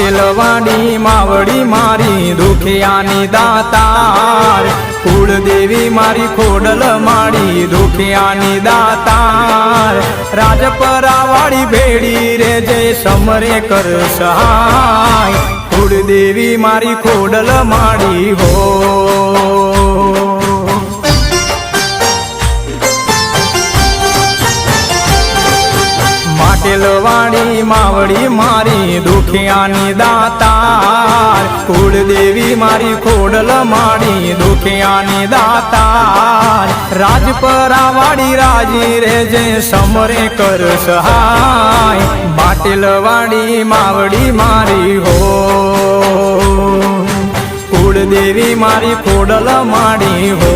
પાટેલવાડી માવડી મારી દુખિયાની દાતાર, કુળદેવી મારી ખોડલ માડી દુખિયાની દાતાર, રાજપરાવાળી ભેડી રે જય સમરે કર સહાય, કુળદેવી મારી ખોડલ માડી હો। પાટેલવાડી માવડી મારી દુખિયાની દાતાર, કુળદેવી મારી ખોડલ માડી દુખિયાની દાતાર, રાજપરાવાળી રાજી રે જે સમરે કર સહાય, પાટેલવાડી માવડી મારી હો, કુળદેવી મારી ખોડલ માડી હો।